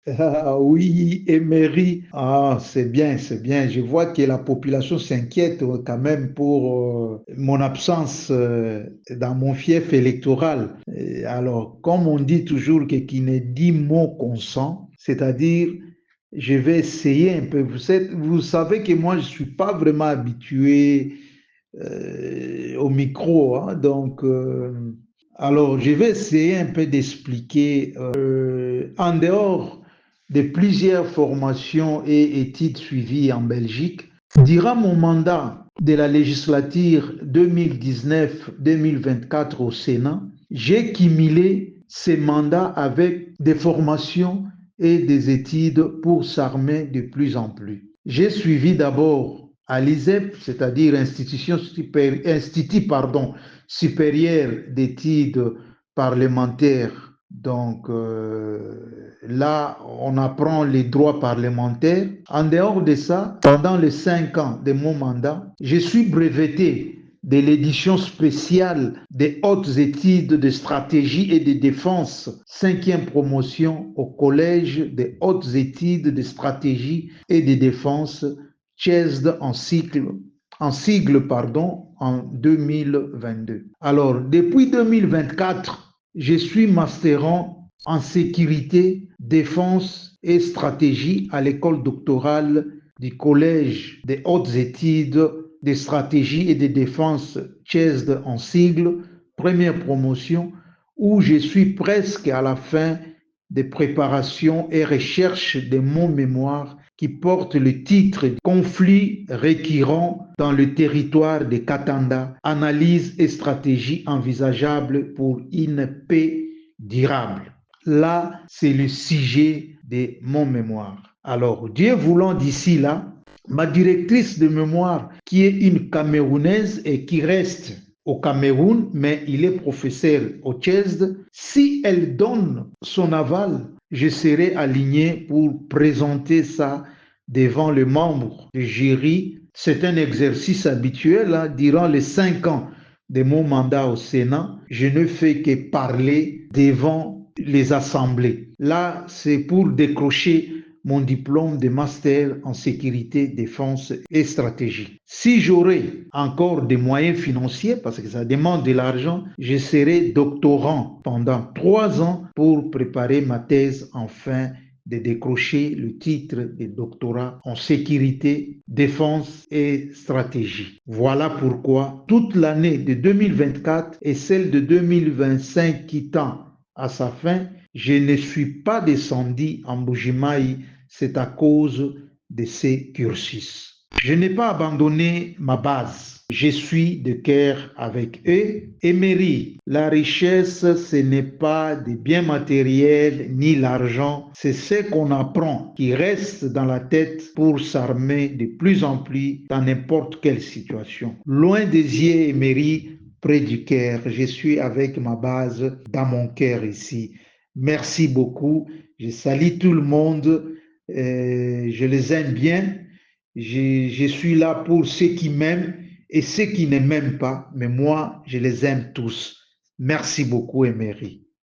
Ah oui, Emery. Ah, c'est bien, c'est bien. Je vois que la population s'inquiète quand même pour mon absence dans mon fief électoral. Alors, comme on dit toujours que qui ne dit mot consent, c'est-à-dire, je vais essayer un peu. Vous savez que moi, je ne suis pas vraiment habitué au micro, hein, donc, alors, je vais essayer un peu d'expliquer en dehors de plusieurs formations et études suivies en Belgique. Durant mon mandat de la législature 2019-2024 au Sénat, j'ai cumulé ces mandats avec des formations et des études pour s'armer de plus en plus. J'ai suivi d'abord à l'ISEP, c'est-à-dire Institut supérieur d'études parlementaires. Donc là, on apprend les droits parlementaires. En dehors de ça, pendant les 5 ans de mon mandat, je suis breveté de l'édition spéciale des hautes études de stratégie et de défense, 5e promotion au Collège des hautes études de stratégie et de défense, CHESD en 2022. Alors, depuis 2024, je suis masterant en sécurité, défense et stratégie à l'école doctorale du Collège des hautes études de stratégie et de défense, CHESD en sigle, première promotion, où je suis presque à la fin des préparations et recherches de mon mémoire qui porte le titre Conflits récurrents dans le territoire de Katanga, analyse et stratégie envisageable pour une paix durable. Là, c'est le sujet de mon mémoire. Alors, Dieu voulant d'ici là, ma directrice de mémoire, qui est une Camerounaise et qui reste au Cameroun, mais il est professeur au CHESD, si elle donne son aval, je serai aligné pour présenter ça devant les membres du jury. C'est un exercice habituel, hein. Durant les 5 ans de mon mandat au Sénat, je ne fais que parler devant les assemblées. Là, c'est pour décrocher mon diplôme de master en sécurité, défense et stratégie. Si j'aurais encore des moyens financiers, parce que ça demande de l'argent, je serai doctorant pendant 3 ans pour préparer ma thèse afin de décrocher le titre de doctorat en sécurité, défense et stratégie. Voilà pourquoi toute l'année de 2024 et celle de 2025 qui tend à sa fin, je ne suis pas descendu en Bujimaï, c'est à cause de ces cursus. Je n'ai pas abandonné ma base. Je suis de cœur avec eux. Emery, la richesse, ce n'est pas des biens matériels ni l'argent, c'est ce qu'on apprend qui reste dans la tête pour s'armer de plus en plus dans n'importe quelle situation. Loin des yeux, Emery, près du cœur, je suis avec ma base dans mon cœur ici. Merci beaucoup. Je salue tout le monde. Je les aime bien. Je suis là pour ceux qui m'aiment et ceux qui ne m'aiment pas, mais moi, je les aime tous. Merci beaucoup, Emery.